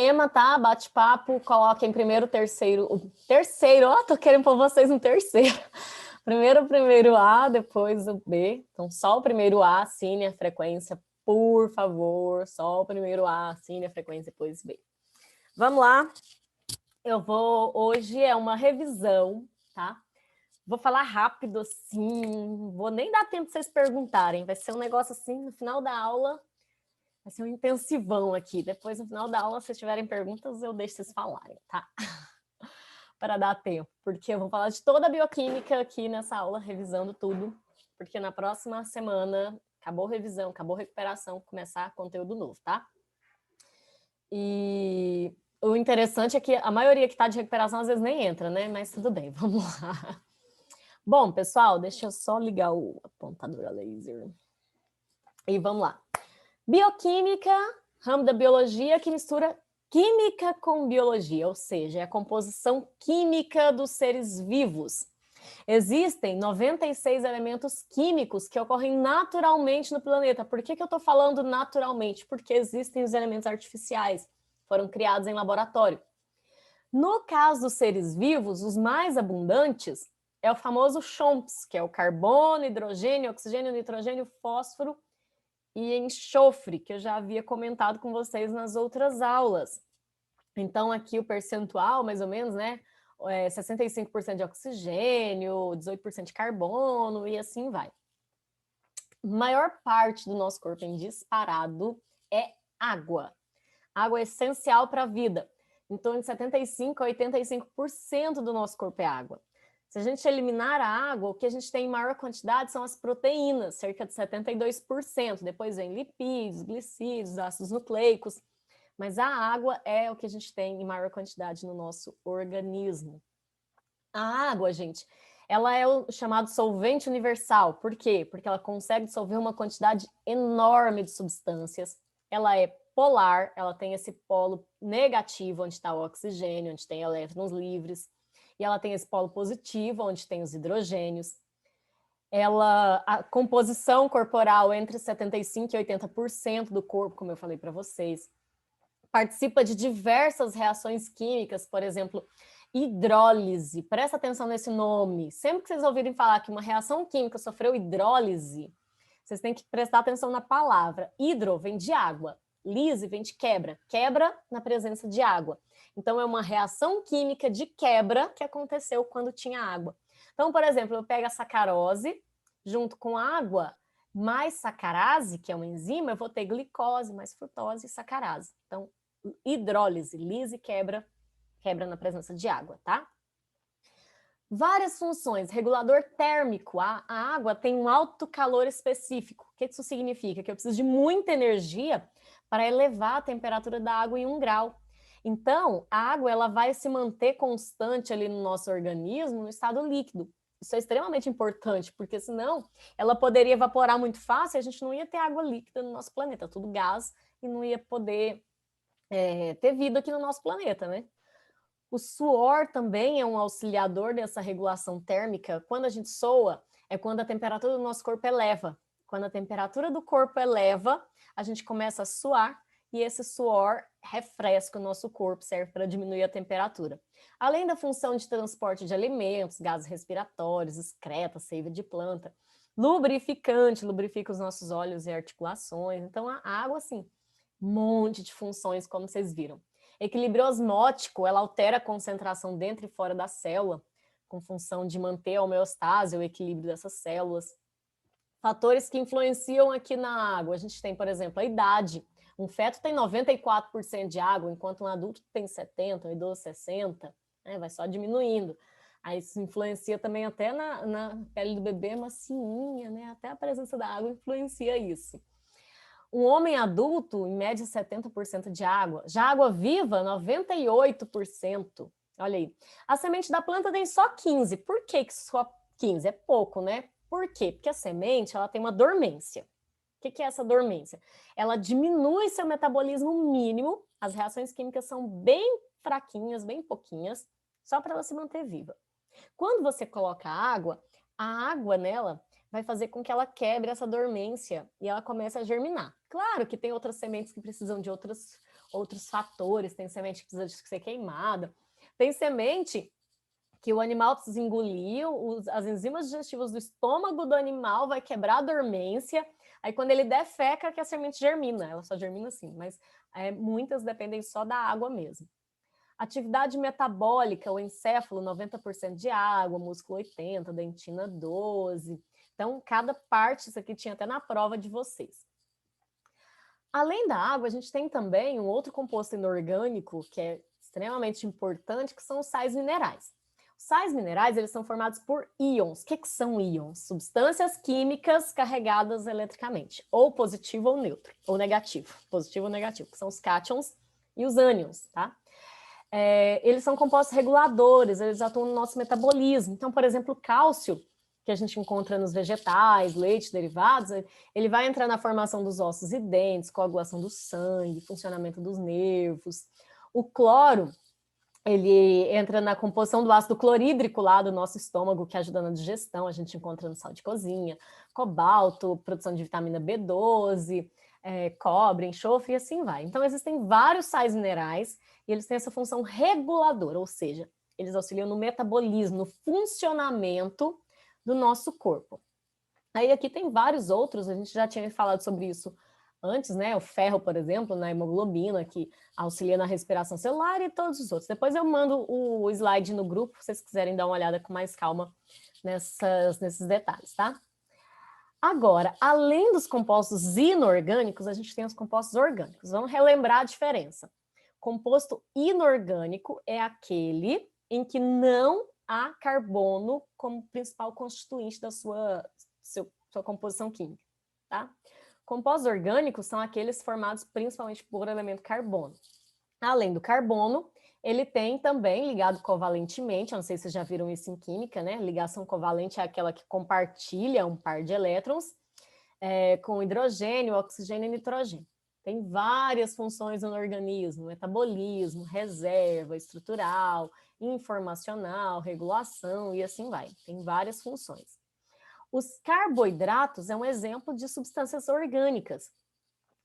tema, tá? Bate-papo, coloquem primeiro, terceiro, o terceiro, ó, tô querendo pôr vocês no terceiro. Primeiro A, depois o B. Então, só o primeiro A, assine a frequência, por favor. Só o primeiro A, assine a frequência, depois B. Vamos lá. Hoje é uma revisão, tá? Vou falar rápido assim, vou nem dar tempo de vocês perguntarem. Vai ser um negócio assim, no final da aula, vai ser um intensivão aqui. Depois, no final da aula, se tiverem perguntas, eu deixo vocês falarem, tá? Para dar tempo, porque eu vou falar de toda a bioquímica aqui nessa aula, revisando tudo, porque na próxima semana, acabou revisão, acabou recuperação, começar conteúdo novo, tá? E o interessante é que a maioria que está de recuperação às vezes nem entra, né? Mas tudo bem, vamos lá. Bom, pessoal, deixa eu só ligar o apontador a laser. E vamos lá. Bioquímica, ramo da biologia que mistura química com biologia, ou seja, é a composição química dos seres vivos. Existem 96 elementos químicos que ocorrem naturalmente no planeta. Por que eu estou falando naturalmente? Porque existem os elementos artificiais, foram criados em laboratório. No caso dos seres vivos, os mais abundantes é o famoso CHOMPS, que é o carbono, hidrogênio, oxigênio, nitrogênio, fósforo e enxofre, que eu já havia comentado com vocês nas outras aulas. Então, aqui o percentual, mais ou menos, né? 65% de oxigênio, 18% de carbono e assim vai. Maior parte do nosso corpo em disparado é água. Água é essencial para a vida. Em torno de 75% a 85% do nosso corpo é água. Se a gente eliminar a água, o que a gente tem em maior quantidade são as proteínas, cerca de 72%. Depois vem lipídios, glicídios, ácidos nucleicos. Mas a água é o que a gente tem em maior quantidade no nosso organismo. A água, gente, ela é o chamado solvente universal. Por quê? Porque ela consegue dissolver uma quantidade enorme de substâncias. Ela é polar, ela tem esse polo negativo, onde está o oxigênio, onde tem elétrons livres. E ela tem esse polo positivo, onde tem os hidrogênios. A composição corporal entre 75% e 80% do corpo, como eu falei para vocês. Participa de diversas reações químicas, por exemplo, hidrólise. Presta atenção nesse nome. Sempre que vocês ouvirem falar que uma reação química sofreu hidrólise, vocês têm que prestar atenção na palavra. Hidro vem de água, lise vem de quebra. Quebra na presença de água. Então, é uma reação química de quebra que aconteceu quando tinha água. Então, por exemplo, eu pego a sacarose junto com água, mais sacarase, que é uma enzima, eu vou ter glicose, mais frutose e sacarase. Então, hidrólise, lise quebra na presença de água, tá? Várias funções. Regulador térmico. A água tem um alto calor específico. O que isso significa? Que eu preciso de muita energia para elevar a temperatura da água em 1 grau. Então, a água ela vai se manter constante ali no nosso organismo no estado líquido. Isso é extremamente importante, porque senão ela poderia evaporar muito fácil e a gente não ia ter água líquida no nosso planeta, tudo gás, e não ia poder ter vida aqui no nosso planeta, né? O suor também é um auxiliador dessa regulação térmica. Quando a gente soa, é quando a temperatura do nosso corpo eleva. Quando a temperatura do corpo eleva, a gente começa a suar e esse suor refresca o nosso corpo, serve para diminuir a temperatura. Além da função de transporte de alimentos, gases respiratórios, excreta, seiva de planta, lubrificante, lubrifica os nossos olhos e articulações. Então, a água, assim, um monte de funções, como vocês viram. Equilíbrio osmótico, ela altera a concentração dentro e fora da célula, com função de manter a homeostase, o equilíbrio dessas células. Fatores que influenciam aqui na água, a gente tem, por exemplo, a idade. Um feto tem 94% de água, enquanto um adulto tem 70%, um idoso 60%, né? Vai só diminuindo. Aí isso influencia também até na pele do bebê macinha, né? Até a presença da água influencia isso. Um homem adulto, em média, 70% de água. Já água viva, 98%. Olha aí. A semente da planta tem só 15%. Por que só 15%? É pouco, né? Por quê? Porque a semente ela tem uma dormência. O que é essa dormência? Ela diminui seu metabolismo mínimo. As reações químicas são bem fraquinhas, bem pouquinhas, só para ela se manter viva. Quando você coloca a água nela vai fazer com que ela quebre essa dormência e ela comece a germinar. Claro que tem outras sementes que precisam de outros outros fatores, tem semente que precisa de ser queimada, tem semente que o animal precisa engolir, as enzimas digestivas do estômago do animal vai quebrar a dormência, aí quando ele defeca que a semente germina, ela só germina assim, mas muitas dependem só da água mesmo. Atividade metabólica, o encéfalo 90% de água, músculo 80%, dentina 12%, então cada parte, isso aqui tinha até na prova de vocês. Além da água, a gente tem também um outro composto inorgânico que é extremamente importante, que são os sais minerais. Os sais minerais, eles são formados por íons. O que são íons? Substâncias químicas carregadas eletricamente, ou positivo ou neutro, ou negativo. Positivo ou negativo, que são os cátions e os ânions, tá? Eles são compostos reguladores, eles atuam no nosso metabolismo. Então, por exemplo, o cálcio, que a gente encontra nos vegetais, leite, derivados, ele vai entrar na formação dos ossos e dentes, coagulação do sangue, funcionamento dos nervos. O cloro, ele entra na composição do ácido clorídrico lá do nosso estômago, que ajuda na digestão, a gente encontra no sal de cozinha, cobalto, produção de vitamina B12, cobre, enxofre e assim vai. Então, existem vários sais minerais e eles têm essa função reguladora, ou seja, eles auxiliam no metabolismo, no funcionamento do nosso corpo. Aí aqui tem vários outros, a gente já tinha falado sobre isso antes, né? O ferro, por exemplo, na hemoglobina, que auxilia na respiração celular e todos os outros. Depois eu mando o slide no grupo, se vocês quiserem dar uma olhada com mais calma nesses detalhes, tá? Agora, além dos compostos inorgânicos, a gente tem os compostos orgânicos. Vamos relembrar a diferença. Composto inorgânico é aquele em que não há carbono como principal constituinte da sua composição química, tá? Compostos orgânicos são aqueles formados principalmente por elemento carbono. Além do carbono, ele tem também ligado covalentemente, eu não sei se vocês já viram isso em química, né? Ligação covalente é aquela que compartilha um par de elétrons com hidrogênio, oxigênio e nitrogênio. Tem várias funções no organismo, metabolismo, reserva, estrutural, informacional, regulação e assim vai. Tem várias funções. Os carboidratos é um exemplo de substâncias orgânicas.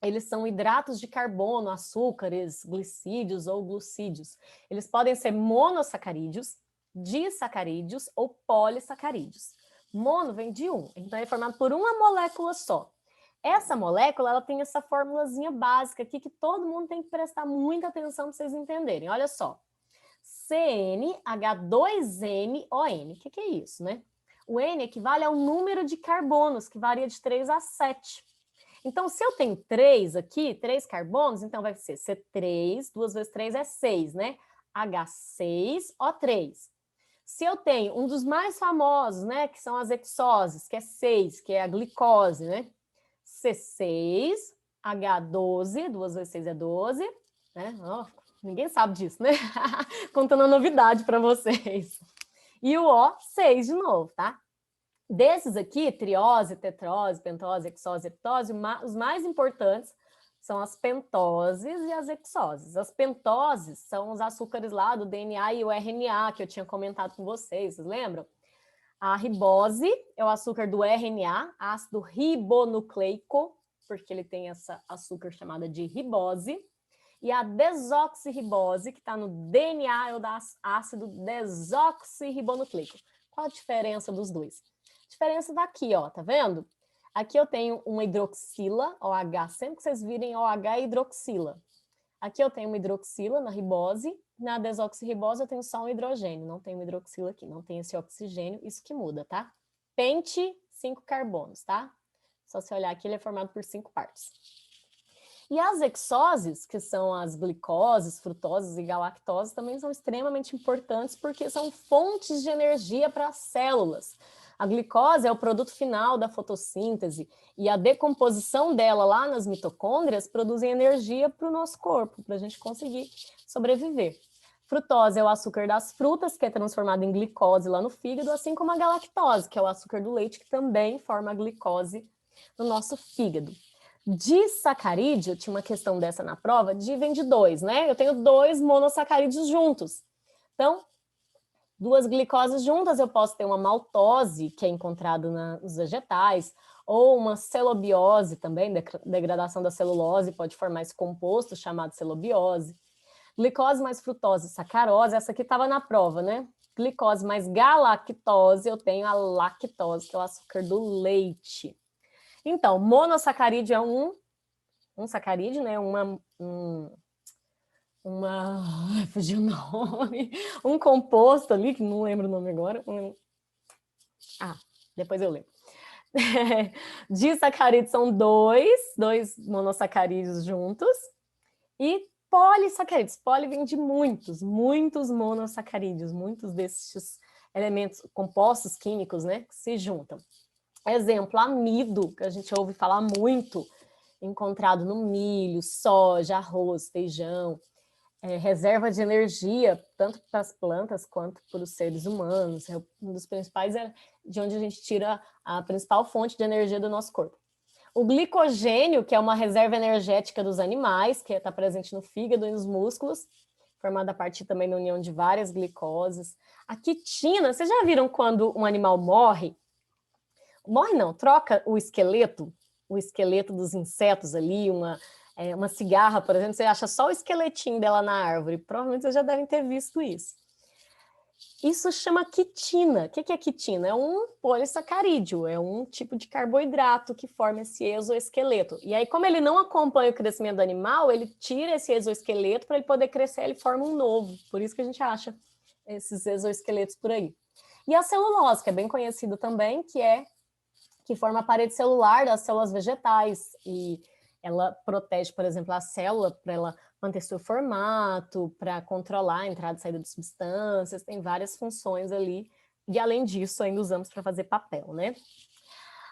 Eles são hidratos de carbono, açúcares, glicídios ou glucídios. Eles podem ser monossacarídeos, disacarídeos ou polissacarídeos. Mono vem de um, então é formado por uma molécula só. Essa molécula, ela tem essa formulazinha básica aqui que todo mundo tem que prestar muita atenção para vocês entenderem. Olha só, CnH2nON. O que é isso, né? O N equivale ao número de carbonos, que varia de 3 a 7. Então, se eu tenho 3 aqui, 3 carbonos, então vai ser C3, 2 vezes 3 é 6, né? H6O3. Se eu tenho um dos mais famosos, né, que são as hexoses, que é 6, que é a glicose, né? C6H12, 2 vezes 6 é 12, né? Oh, ninguém sabe disso, né? Contando a novidade para vocês. E o O6 de novo, tá? Desses aqui, triose, tetrose, pentose, hexose, heptose, os mais importantes são as pentoses e as hexoses. As pentoses são os açúcares lá do DNA e o RNA, que eu tinha comentado com vocês lembram? A ribose é o açúcar do RNA, ácido ribonucleico, porque ele tem essa açúcar chamada de ribose. E a desoxirribose, que está no DNA, é o ácido desoxirribonucleico. Qual a diferença dos dois? A diferença daqui, ó, tá vendo? Aqui eu tenho uma hidroxila, OH, sempre que vocês virem OH é hidroxila. Aqui eu tenho uma hidroxila na ribose, na desoxirribose eu tenho só um hidrogênio, não tenho hidroxila aqui, não tem esse oxigênio, isso que muda, tá? Pente, 5 carbonos, tá? Só se olhar aqui, ele é formado por 5 partes. E as hexoses, que são as glicoses, frutoses e galactoses, também são extremamente importantes porque são fontes de energia para as células. A glicose é o produto final da fotossíntese e a decomposição dela lá nas mitocôndrias produzem energia para o nosso corpo, para a gente conseguir sobreviver. Frutose é o açúcar das frutas, que é transformado em glicose lá no fígado, assim como a galactose, que é o açúcar do leite, que também forma a glicose no nosso fígado. Disacarídeo, tinha uma questão dessa na prova, vem de 2, né? Eu tenho 2 monossacarídeos juntos. Então, 2 glicoses juntas, eu posso ter uma maltose, que é encontrada nos vegetais, ou uma celobiose também, degradação da celulose, pode formar esse composto chamado celobiose. Glicose mais frutose, sacarose, essa aqui estava na prova, né? Glicose mais galactose, eu tenho a lactose, que é o açúcar do leite. Então, monossacarídeo é um sacarídeo, né? Fugiu o nome. Um composto ali, que não lembro o nome agora. Depois eu lembro. Disacarídeos são dois monossacarídeos juntos. E polissacarídeos. Poli vem de muitos monossacarídeos, muitos desses elementos, compostos químicos, né, que se juntam. Exemplo, amido, que a gente ouve falar muito, encontrado no milho, soja, arroz, feijão, reserva de energia, tanto para as plantas quanto para os seres humanos. Um dos principais é de onde a gente tira a principal fonte de energia do nosso corpo. O glicogênio, que é uma reserva energética dos animais, que está presente no fígado e nos músculos, formada a partir também da união de várias glicoses. A quitina, vocês já viram quando um animal morre? Morre não, troca o esqueleto dos insetos ali, uma cigarra, por exemplo, você acha só o esqueletinho dela na árvore. Provavelmente vocês já devem ter visto isso. Isso chama quitina. O que é quitina? É um polissacarídeo, é um tipo de carboidrato que forma esse exoesqueleto. E aí, como ele não acompanha o crescimento do animal, ele tira esse exoesqueleto para ele poder crescer, ele forma um novo. Por isso que a gente acha esses exoesqueletos por aí. E a celulose, que é bem conhecida também, que forma a parede celular das células vegetais. E ela protege, por exemplo, a célula para ela manter seu formato, para controlar a entrada e saída de substâncias, tem várias funções ali, e além disso ainda usamos para fazer papel, né?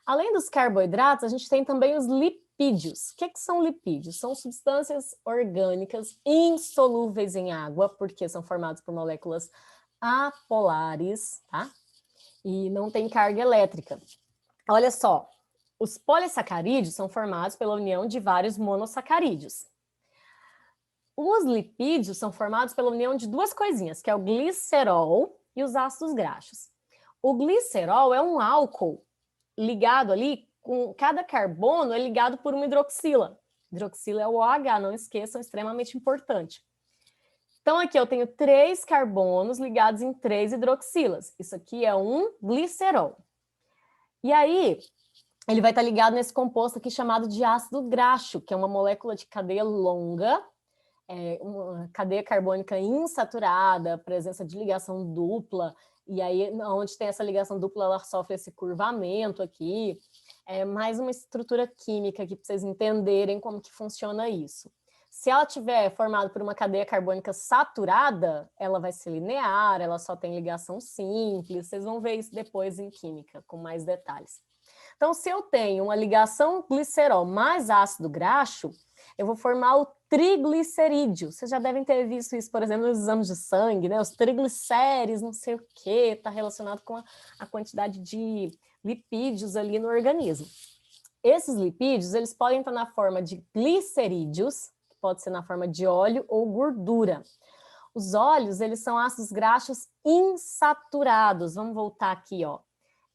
Além dos carboidratos, a gente tem também os lipídios. O que são lipídios? São substâncias orgânicas insolúveis em água, porque são formados por moléculas apolares, tá? E não tem carga elétrica. Olha só, os polissacarídeos são formados pela união de vários monossacarídeos. Os lipídios são formados pela união de duas coisinhas, que é o glicerol e os ácidos graxos. O glicerol é um álcool ligado ali, com cada carbono é ligado por uma hidroxila. Hidroxila é o OH, não esqueçam, extremamente importante. Então aqui eu tenho 3 carbonos ligados em 3 hidroxilas. Isso aqui é um glicerol. E aí, ele vai estar ligado nesse composto aqui chamado de ácido graxo, que é uma molécula de cadeia longa, uma cadeia carbônica insaturada, presença de ligação dupla, e aí onde tem essa ligação dupla, ela sofre esse curvamento aqui. É mais uma estrutura química aqui para vocês entenderem como que funciona isso. Se ela tiver formada por uma cadeia carbônica saturada, ela vai ser linear, ela só tem ligação simples, vocês vão ver isso depois em química, com mais detalhes. Então, se eu tenho uma ligação glicerol mais ácido graxo, eu vou formar o triglicerídeo. Vocês já devem ter visto isso, por exemplo, nos exames de sangue, né? Os triglicérides, não sei o quê, está relacionado com a quantidade de lipídios ali no organismo. Esses lipídios, eles podem estar na forma de glicerídeos, que pode ser na forma de óleo ou gordura. Os óleos, eles são ácidos graxos insaturados. Vamos voltar aqui, ó.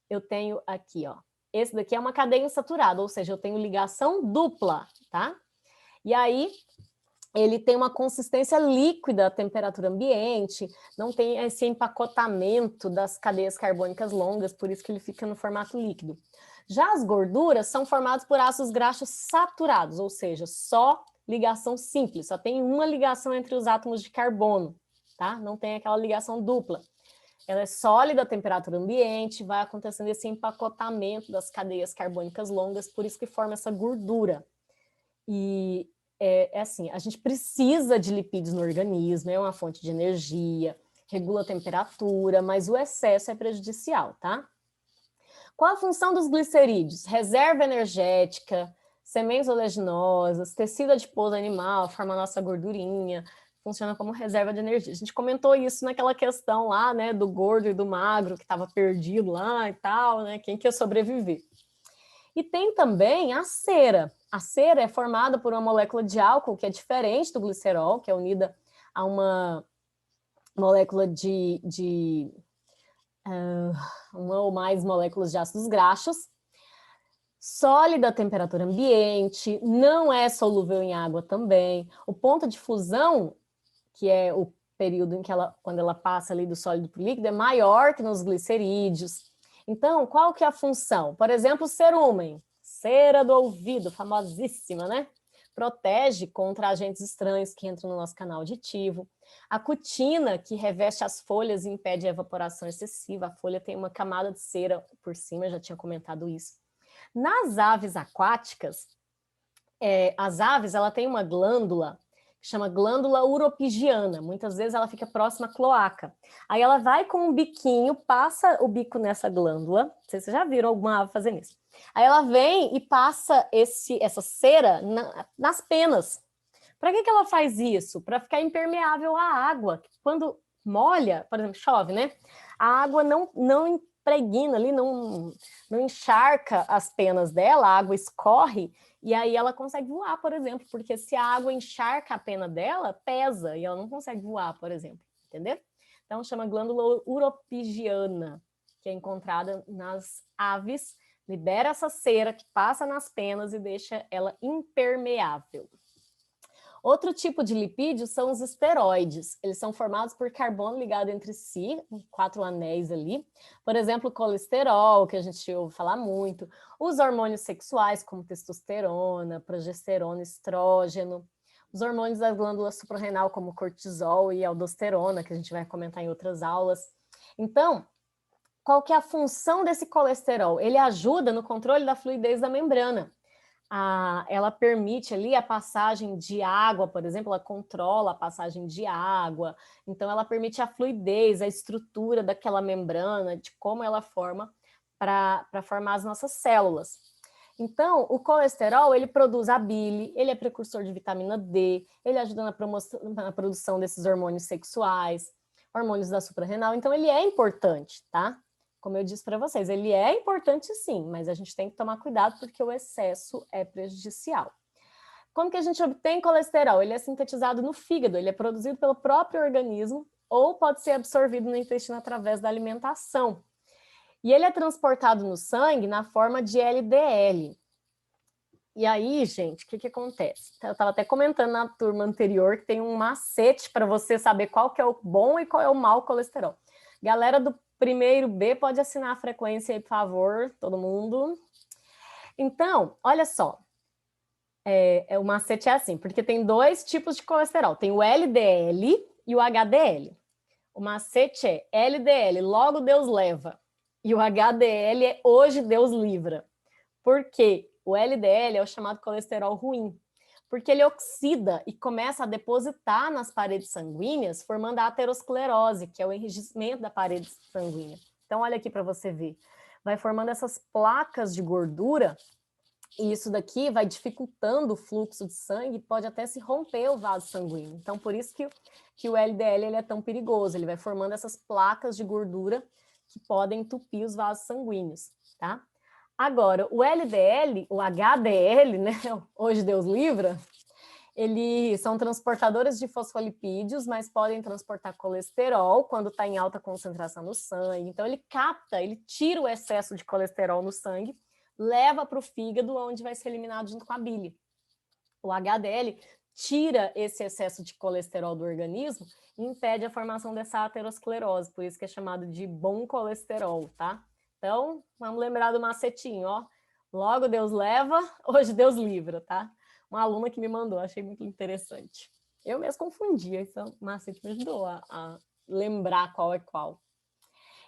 Eu tenho aqui, ó. Esse daqui é uma cadeia insaturada, ou seja, eu tenho ligação dupla, tá? E aí, ele tem uma consistência líquida à temperatura ambiente, não tem esse empacotamento das cadeias carbônicas longas, por isso que ele fica no formato líquido. Já as gorduras são formadas por ácidos graxos saturados, ou seja, só ligação simples, só tem uma ligação entre os átomos de carbono, tá? Não tem aquela ligação dupla. Ela é sólida à temperatura ambiente, vai acontecendo esse empacotamento das cadeias carbônicas longas, por isso que forma essa gordura. E é assim, a gente precisa de lipídios no organismo, é uma fonte de energia, regula a temperatura, mas o excesso é prejudicial, tá? Qual a função dos glicerídeos? Reserva energética, sementes oleaginosas, tecido adiposo animal, forma a nossa gordurinha, funciona como reserva de energia. A gente comentou isso naquela questão lá, né, do gordo e do magro, que estava perdido lá e tal, né, quem quer sobreviver. E tem também a cera. A cera é formada por uma molécula de álcool que é diferente do glicerol, que é unida a uma molécula uma ou mais moléculas de ácidos graxos. sólida a temperatura ambiente, não é solúvel em água também. O ponto de fusão, que é o período em que quando ela passa ali do sólido para o líquido, é maior que nos glicerídeos. Então, qual que é a função? Por exemplo, o cerumen, cera do ouvido, famosíssima, né? Protege contra agentes estranhos que entram no nosso canal auditivo. A cutina, que reveste as folhas e impede a evaporação excessiva. A folha tem uma camada de cera por cima, eu já tinha comentado isso. Nas aves aquáticas, as aves, ela tem uma glândula que chama glândula uropigiana. Muitas vezes ela fica próxima à cloaca. Aí ela vai com um biquinho, passa o bico nessa glândula. Não sei se vocês já viram alguma ave fazendo isso. Aí ela vem e passa essa cera nas penas. Para que ela faz isso? Para ficar impermeável à água. Quando molha, por exemplo, chove, né? A água não impregna ali, não encharca as penas dela, a água escorre e aí ela consegue voar, por exemplo, porque se a água encharca a pena dela, pesa e ela não consegue voar, por exemplo, entendeu? Então chama glândula uropigiana, que é encontrada nas aves, libera essa cera que passa nas penas e deixa ela impermeável. Outro tipo de lipídio são os esteroides. Eles são formados por carbono ligado entre si, 4 anéis ali. Por exemplo, o colesterol, que a gente ouve falar muito. Os hormônios sexuais, como testosterona, progesterona, estrógeno. Os hormônios da glândula suprarrenal, como cortisol e aldosterona, que a gente vai comentar em outras aulas. Então, qual que é a função desse colesterol? Ele ajuda no controle da fluidez da membrana. Ela permite ali a passagem de água, por exemplo, ela controla a passagem de água, então ela permite a fluidez, a estrutura daquela membrana, de como ela forma para formar as nossas células. Então, o colesterol, ele produz a bile, ele é precursor de vitamina D, ele ajuda na produção desses hormônios sexuais, hormônios da suprarrenal, então ele é importante, tá? Como eu disse para vocês, ele é importante sim, mas a gente tem que tomar cuidado porque o excesso é prejudicial. Como que a gente obtém colesterol? Ele é sintetizado no fígado, ele é produzido pelo próprio organismo ou pode ser absorvido no intestino através da alimentação. E ele é transportado no sangue na forma de LDL. E aí, gente, o que acontece? Eu estava até comentando na turma anterior que tem um macete para você saber qual que é o bom e qual é o mau colesterol. Galera do primeiro B, pode assinar a frequência aí, por favor, todo mundo. Então, olha só, o macete é assim, porque tem 2 tipos de colesterol, tem o LDL e o HDL. O macete é LDL, logo Deus leva, e o HDL é hoje Deus livra. Por quê? O LDL é o chamado colesterol ruim, porque ele oxida e começa a depositar nas paredes sanguíneas, formando a aterosclerose, que é o enrijecimento da parede sanguínea. Então, olha aqui para você ver. Vai formando essas placas de gordura, e isso daqui vai dificultando o fluxo de sangue, pode até se romper o vaso sanguíneo. Então, por isso que o LDL ele é tão perigoso, ele vai formando essas placas de gordura que podem entupir os vasos sanguíneos, tá? Agora, o LDL, o HDL, né? Hoje Deus livra, eles são transportadores de fosfolipídios, mas podem transportar colesterol quando está em alta concentração no sangue. Então, ele capta, ele tira o excesso de colesterol no sangue, leva para o fígado, onde vai ser eliminado junto com a bile. O HDL tira esse excesso de colesterol do organismo e impede a formação dessa aterosclerose, por isso que é chamado de bom colesterol, tá? Então, vamos lembrar do macetinho, ó. Logo Deus leva, hoje Deus livra, tá? Uma aluna que me mandou, achei muito interessante. Eu mesmo confundia, então o macete me ajudou a lembrar qual é qual.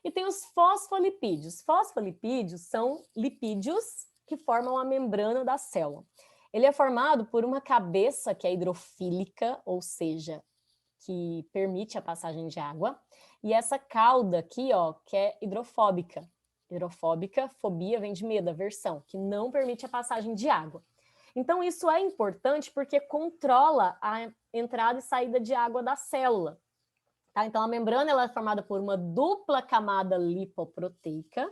E tem os fosfolipídios. Fosfolipídios são lipídios que formam a membrana da célula. Ele é formado por uma cabeça que é hidrofílica, ou seja, que permite a passagem de água, e essa cauda aqui, ó, que é hidrofóbica. Hidrofóbica, fobia vem de medo, aversão, que não permite a passagem de água. Então, isso é importante porque controla a entrada e saída de água da célula. Tá? Então, a membrana ela é formada por uma dupla camada lipoproteica,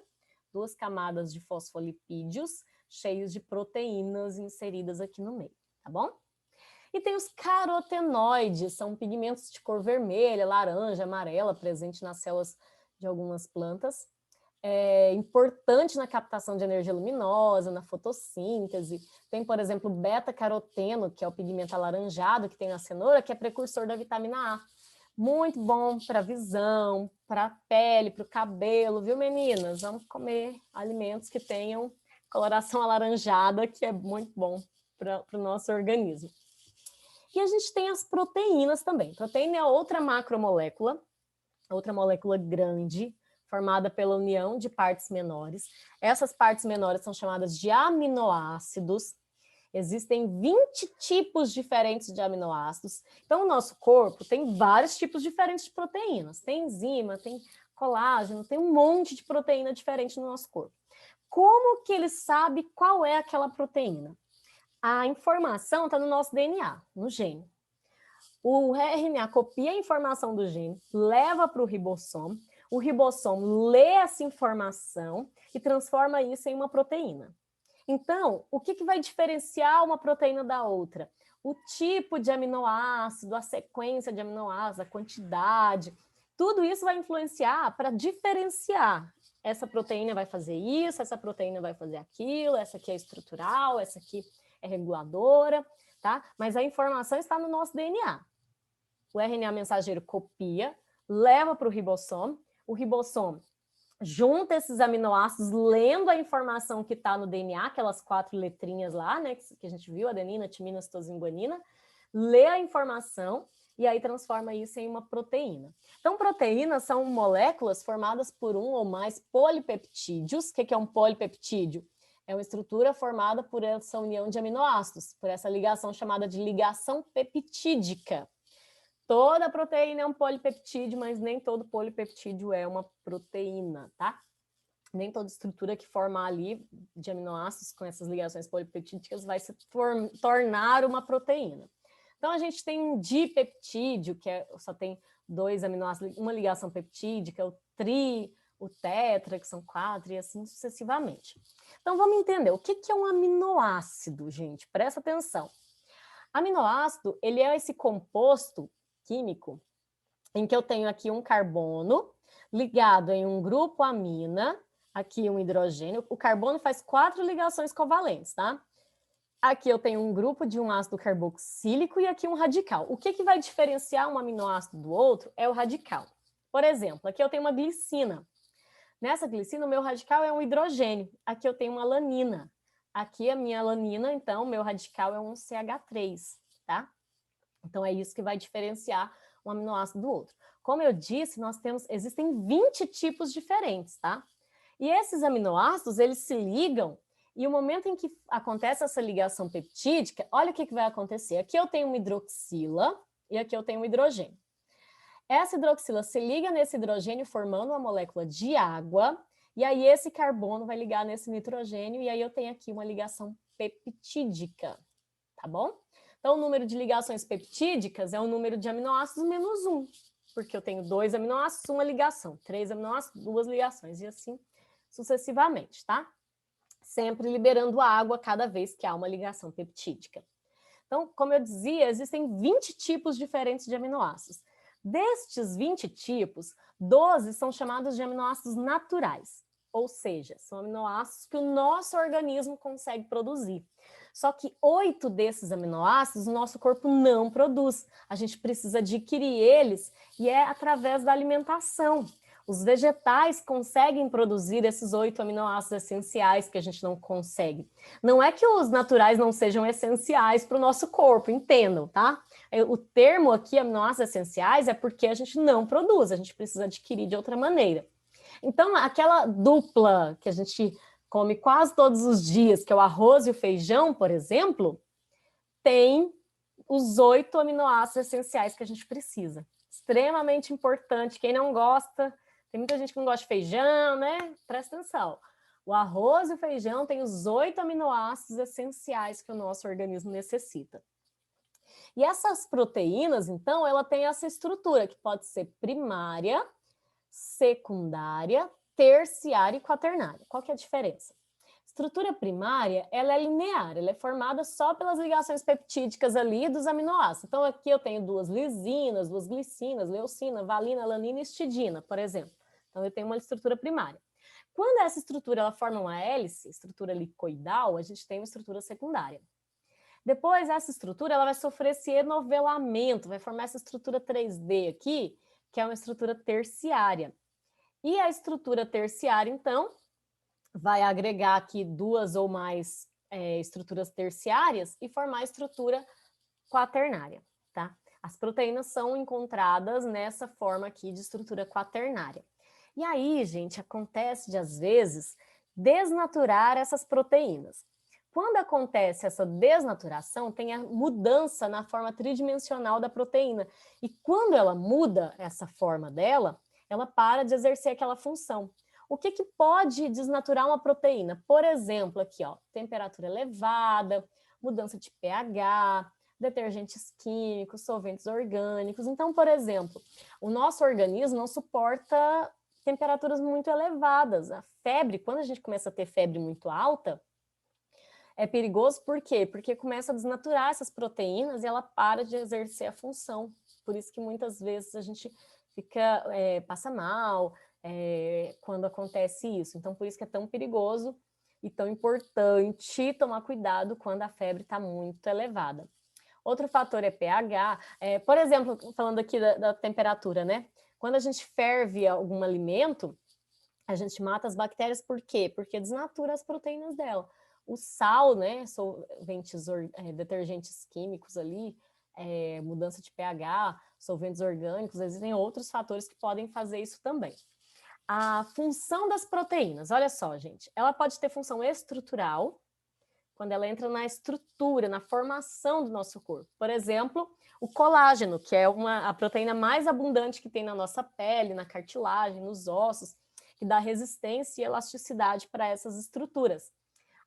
2 camadas de fosfolipídios, cheios de proteínas inseridas aqui no meio, tá bom? E tem os carotenoides, são pigmentos de cor vermelha, laranja, amarela, presentes nas células de algumas plantas. é importante na captação de energia luminosa, na fotossíntese. Tem, por exemplo, beta-caroteno, que é o pigmento alaranjado que tem na cenoura, que é precursor da vitamina A. Muito bom para a visão, para a pele, para o cabelo, viu, meninas? Vamos comer alimentos que tenham coloração alaranjada, que é muito bom para o nosso organismo. E a gente tem as proteínas também. Proteína é outra macromolécula, outra molécula grande, formada pela união de partes menores. Essas partes menores são chamadas de aminoácidos. Existem 20 tipos diferentes de aminoácidos. Então, o nosso corpo tem vários tipos diferentes de proteínas. Tem enzima, tem colágeno, tem um monte de proteína diferente no nosso corpo. Como que ele sabe qual é aquela proteína? A informação está no nosso DNA, no gene. O RNA copia a informação do gene, leva para o ribossomo lê essa informação e transforma isso em uma proteína. Então, o que vai diferenciar uma proteína da outra? O tipo de aminoácido, a sequência de aminoácidos, a quantidade, tudo isso vai influenciar para diferenciar. Essa proteína vai fazer isso, essa proteína vai fazer aquilo, essa aqui é estrutural, essa aqui é reguladora, tá? Mas a informação está no nosso DNA. O RNA mensageiro copia, leva para o ribossomo junta esses aminoácidos, lendo a informação que está no DNA, aquelas 4 letrinhas lá, né, que a gente viu, adenina, timina, citosina, guanina, lê a informação e aí transforma isso em uma proteína. Então, proteínas são moléculas formadas por um ou mais polipeptídeos. O que é um polipeptídeo? É uma estrutura formada por essa união de aminoácidos, por essa ligação chamada de ligação peptídica. Toda proteína é um polipeptídeo, mas nem todo polipeptídeo é uma proteína, tá? Nem toda estrutura que forma ali de aminoácidos com essas ligações polipeptídicas vai se tornar uma proteína. Então, a gente tem um dipeptídeo, que só tem 2 aminoácidos, uma ligação peptídica, o tri, o tetra, que são 4, e assim sucessivamente. Então, vamos entender o que é um aminoácido, gente. Presta atenção. Aminoácido, ele é esse composto químico em que eu tenho aqui um carbono ligado em um grupo amina, aqui um hidrogênio. O carbono faz 4 ligações covalentes, tá? Aqui eu tenho um grupo de um ácido carboxílico e aqui um radical. O que vai diferenciar um aminoácido do outro é o radical. Por exemplo, aqui eu tenho uma glicina. Nessa glicina, o meu radical é um hidrogênio. Aqui eu tenho uma alanina. Aqui a minha alanina, então, o meu radical é um CH3, tá? Então, é isso que vai diferenciar um aminoácido do outro. Como eu disse, existem 20 tipos diferentes, tá? E esses aminoácidos, eles se ligam, e o momento em que acontece essa ligação peptídica, olha o que vai acontecer. Aqui eu tenho uma hidroxila, e aqui eu tenho um hidrogênio. Essa hidroxila se liga nesse hidrogênio, formando uma molécula de água, e aí esse carbono vai ligar nesse nitrogênio, e aí eu tenho aqui uma ligação peptídica, tá bom? Então, o número de ligações peptídicas é o número de aminoácidos menos 1, porque eu tenho 2 aminoácidos, uma ligação, 3 aminoácidos, 2 ligações, e assim sucessivamente, tá? Sempre liberando água cada vez que há uma ligação peptídica. Então, como eu dizia, existem 20 tipos diferentes de aminoácidos. Destes 20 tipos, 12 são chamados de aminoácidos naturais, ou seja, são aminoácidos que o nosso organismo consegue produzir. Só que 8 desses aminoácidos o nosso corpo não produz. A gente precisa adquirir eles e é através da alimentação. Os vegetais conseguem produzir esses 8 aminoácidos essenciais que a gente não consegue. Não é que os naturais não sejam essenciais para o nosso corpo, entendam, tá? O termo aqui, aminoácidos essenciais, é porque a gente não produz, a gente precisa adquirir de outra maneira. Então, aquela dupla que a gente come quase todos os dias, que é o arroz e o feijão, por exemplo, tem os 8 aminoácidos essenciais que a gente precisa. Extremamente importante. Quem não gosta, tem muita gente que não gosta de feijão, né? Presta atenção. O arroz e o feijão têm os 8 aminoácidos essenciais que o nosso organismo necessita. E essas proteínas, então, ela tem essa estrutura que pode ser primária, secundária, terciária e quaternária. Qual que é a diferença? Estrutura primária, ela é linear, ela é formada só pelas ligações peptídicas ali dos aminoácidos. Então, aqui eu tenho 2 lisinas, 2 glicinas, leucina, valina, alanina e histidina, por exemplo. Então, eu tenho uma estrutura primária. Quando essa estrutura ela forma uma hélice, estrutura helicoidal, a gente tem uma estrutura secundária. Depois, essa estrutura ela vai sofrer esse enovelamento, vai formar essa estrutura 3D aqui, que é uma estrutura terciária. E a estrutura terciária, então, vai agregar aqui duas ou mais estruturas terciárias e formar a estrutura quaternária, tá? As proteínas são encontradas nessa forma aqui de estrutura quaternária. E aí, gente, acontece de, às vezes, desnaturar essas proteínas. Quando acontece essa desnaturação, tem a mudança na forma tridimensional da proteína. E quando ela muda essa forma dela, ela para de exercer aquela função. O que pode desnaturar uma proteína? Por exemplo, aqui, ó, temperatura elevada, mudança de pH, detergentes químicos, solventes orgânicos. Então, por exemplo, o nosso organismo não suporta temperaturas muito elevadas. A febre, quando a gente começa a ter febre muito alta, é perigoso por quê? Porque começa a desnaturar essas proteínas e ela para de exercer a função. Por isso que muitas vezes a gente passa mal quando acontece isso. Então, por isso que é tão perigoso e tão importante tomar cuidado quando a febre está muito elevada. Outro fator é pH. Por exemplo, falando aqui da temperatura, né? Quando a gente ferve algum alimento, a gente mata as bactérias por quê? Porque desnatura as proteínas dela. O sal, né, solventes, detergentes químicos ali, mudança de pH, solventes orgânicos, existem outros fatores que podem fazer isso também. A função das proteínas, olha só, gente, ela pode ter função estrutural, quando ela entra na estrutura, na formação do nosso corpo. Por exemplo, o colágeno, que é a proteína mais abundante que tem na nossa pele, na cartilagem, nos ossos, que dá resistência e elasticidade para essas estruturas.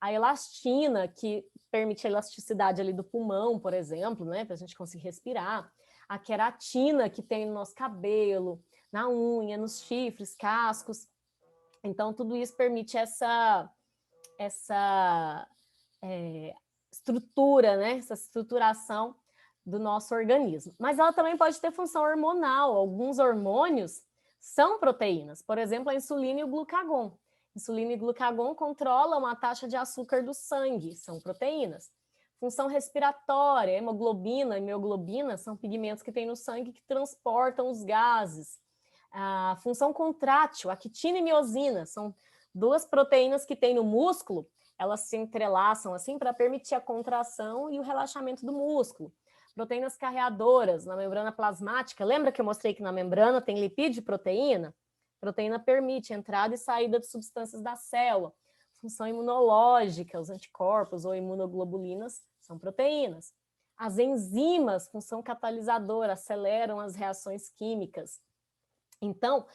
A elastina, que permite a elasticidade ali do pulmão, por exemplo, né, para a gente conseguir respirar. A queratina, que tem no nosso cabelo, na unha, nos chifres, cascos. Então, tudo isso permite essa estrutura, né, essa estruturação do nosso organismo. Mas ela também pode ter função hormonal. Alguns hormônios são proteínas. Por exemplo, a insulina e o glucagon. Insulina e glucagon controlam a taxa de açúcar do sangue, são proteínas. Função respiratória, hemoglobina e mioglobina são pigmentos que tem no sangue que transportam os gases. A função contrátil, a quitina e miosina, são duas proteínas que tem no músculo, elas se entrelaçam assim para permitir a contração e o relaxamento do músculo. Proteínas carreadoras na membrana plasmática, lembra que eu mostrei que na membrana tem lipídio e proteína? Proteína permite a entrada e saída de substâncias da célula. Função imunológica, os anticorpos ou imunoglobulinas são proteínas. As enzimas, função catalisadora, aceleram as reações químicas. Então,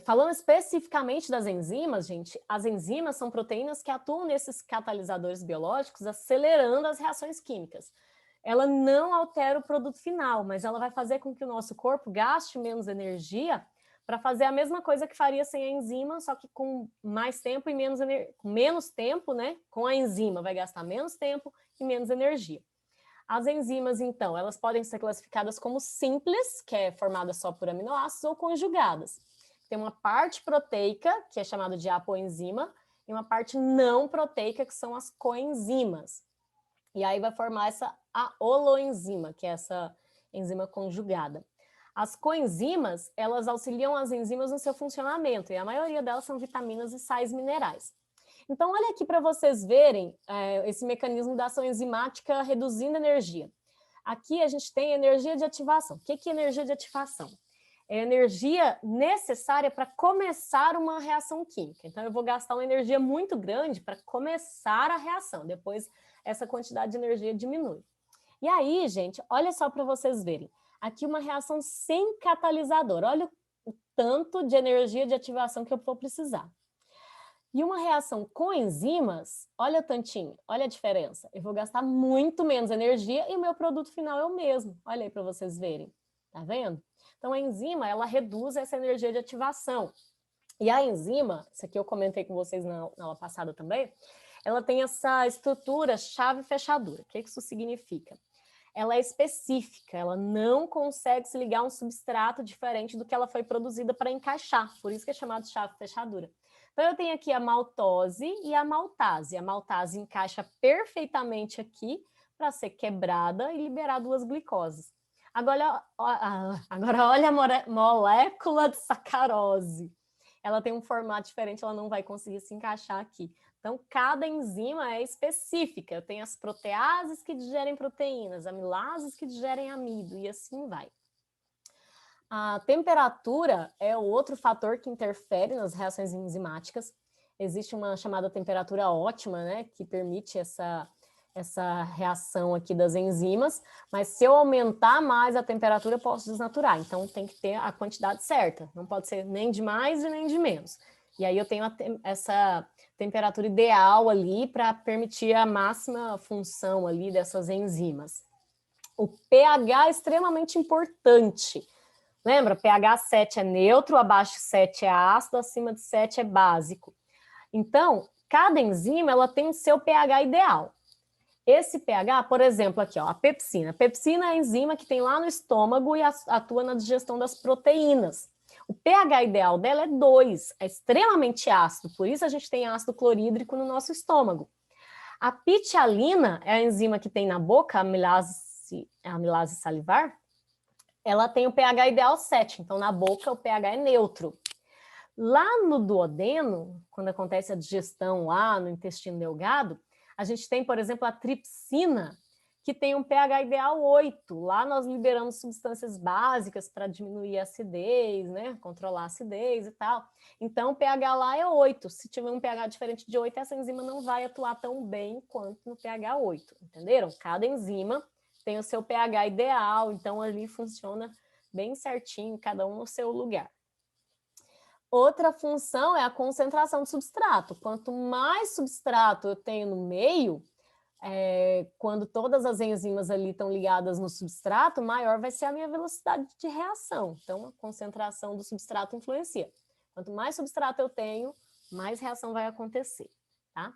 falando especificamente das enzimas, gente, as enzimas são proteínas que atuam nesses catalisadores biológicos, acelerando as reações químicas. Ela não altera o produto final, mas ela vai fazer com que o nosso corpo gaste menos energia para fazer a mesma coisa que faria sem a enzima, só que com mais tempo e com menos tempo, né? Com a enzima vai gastar menos tempo e menos energia. As enzimas, então, elas podem ser classificadas como simples, que é formada só por aminoácidos, ou conjugadas. Tem uma parte proteica, que é chamada de apoenzima, e uma parte não proteica, que são as coenzimas. E aí vai formar essa holoenzima, que é essa enzima conjugada. As coenzimas, elas auxiliam as enzimas no seu funcionamento, e a maioria delas são vitaminas e sais minerais. Então, olha aqui para vocês verem esse mecanismo da ação enzimática reduzindo energia. Aqui a gente tem energia de ativação. O que é energia de ativação? É energia necessária para começar uma reação química. Então, eu vou gastar uma energia muito grande para começar a reação. Depois, essa quantidade de energia diminui. E aí, gente, olha só para vocês verem. Aqui uma reação sem catalisador. Olha o tanto de energia de ativação que eu vou precisar. E uma reação com enzimas, olha o tantinho, olha a diferença. Eu vou gastar muito menos energia e o meu produto final é o mesmo. Olha aí para vocês verem. Tá vendo? Então, a enzima, ela reduz essa energia de ativação. E a enzima, isso aqui eu comentei com vocês na aula passada também, ela tem essa estrutura chave-fechadura. O que isso significa? ela é específica, ela não consegue se ligar a um substrato diferente do que ela foi produzida para encaixar, por isso que é chamado chave-fechadura. Então, eu tenho aqui a maltose e a maltase. A maltase encaixa perfeitamente aqui para ser quebrada e liberar duas glicoses. Agora olha a molécula de sacarose. Ela tem um formato diferente, ela não vai conseguir se encaixar aqui. Então, cada enzima é específica. Eu tenho as proteases que digerem proteínas, amilases que digerem amido, e assim vai. A temperatura é outro fator que interfere nas reações enzimáticas. Existe uma chamada temperatura ótima, né, que permite essa reação aqui das enzimas, mas se eu aumentar mais a temperatura, eu posso desnaturar. Então, tem que ter a quantidade certa. Não pode ser nem de mais e nem de menos. E aí eu tenho essa temperatura ideal ali para permitir a máxima função ali dessas enzimas. O pH é extremamente importante. Lembra? pH 7 é neutro, abaixo de 7 é ácido, acima de 7 é básico. Então, cada enzima ela tem o seu pH ideal. Esse pH, por exemplo, aqui, ó, a pepsina. A pepsina é a enzima que tem lá no estômago e atua na digestão das proteínas. O pH ideal dela é 2, é extremamente ácido, por isso a gente tem ácido clorídrico no nosso estômago. A pitialina é a enzima que tem na boca, a amilase salivar, ela tem o pH ideal 7, então na boca o pH é neutro. Lá no duodeno, quando acontece a digestão lá no intestino delgado, a gente tem, por exemplo, a tripsina, que tem um pH ideal 8. Lá nós liberamos substâncias básicas para diminuir a acidez, né? Controlar a acidez e tal. Então, o pH lá é 8. Se tiver um pH diferente de 8, essa enzima não vai atuar tão bem quanto no pH 8. Entenderam? Cada enzima tem o seu pH ideal, então ali funciona bem certinho, cada um no seu lugar. Outra função é a concentração de substrato. Quanto mais substrato eu tenho no meio, quando todas as enzimas ali estão ligadas no substrato, maior vai ser a minha velocidade de reação. Então, a concentração do substrato influencia. Quanto mais substrato eu tenho, mais reação vai acontecer, tá?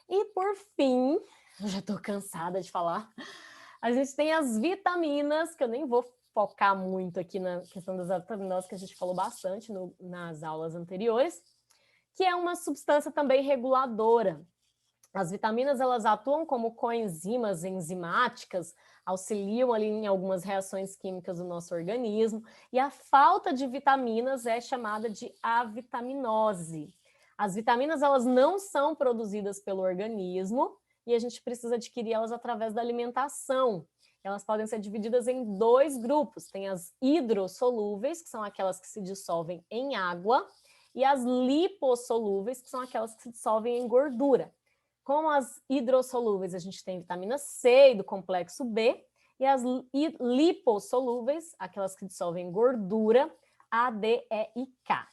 E, por fim, eu já estou cansada de falar, a gente tem as vitaminas, que eu nem vou focar muito aqui na questão das vitaminas, que a gente falou bastante nas aulas anteriores, que é uma substância também reguladora. As vitaminas, elas atuam como coenzimas enzimáticas, auxiliam ali em algumas reações químicas do nosso organismo, e a falta de vitaminas é chamada de avitaminose. As vitaminas, elas não são produzidas pelo organismo, e a gente precisa adquirir elas através da alimentação. Elas podem ser divididas em 2 grupos. Tem as hidrossolúveis, que são aquelas que se dissolvem em água, e as lipossolúveis, que são aquelas que se dissolvem em gordura. Com as hidrossolúveis, a gente tem vitamina C do complexo B, e as lipossolúveis, aquelas que dissolvem em gordura, A, D, E e K.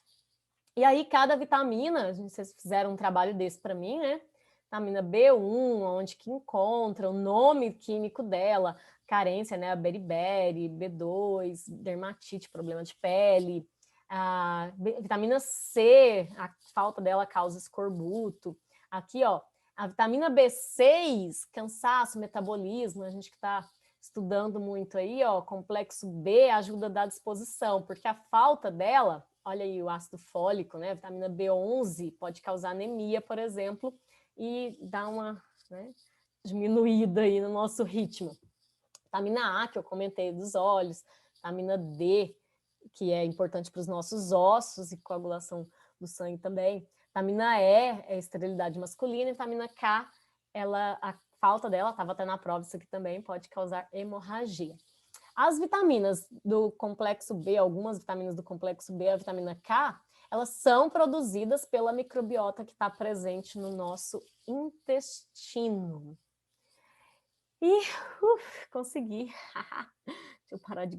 E aí, cada vitamina, vocês fizeram um trabalho desse para mim, né? Vitamina B1, onde que encontra, o nome químico dela, carência, né? A beriberi, B2, dermatite, problema de pele. A vitamina C, a falta dela causa escorbuto. Aqui, ó, a vitamina B6, cansaço, metabolismo, a gente que está estudando muito aí, ó, complexo B ajuda a dar disposição, porque a falta dela, olha aí o ácido fólico, né, a vitamina B11 pode causar anemia, por exemplo, e dar uma, né, diminuída aí no nosso ritmo. Vitamina A, que eu comentei, dos olhos, vitamina D, que é importante para os nossos ossos e coagulação do sangue também. Vitamina E é esterilidade masculina, e vitamina K, a falta dela, estava até na prova, isso aqui também pode causar hemorragia. As vitaminas do complexo B, algumas vitaminas do complexo B, a vitamina K, elas são produzidas pela microbiota que está presente no nosso intestino. E consegui. Deixa eu parar de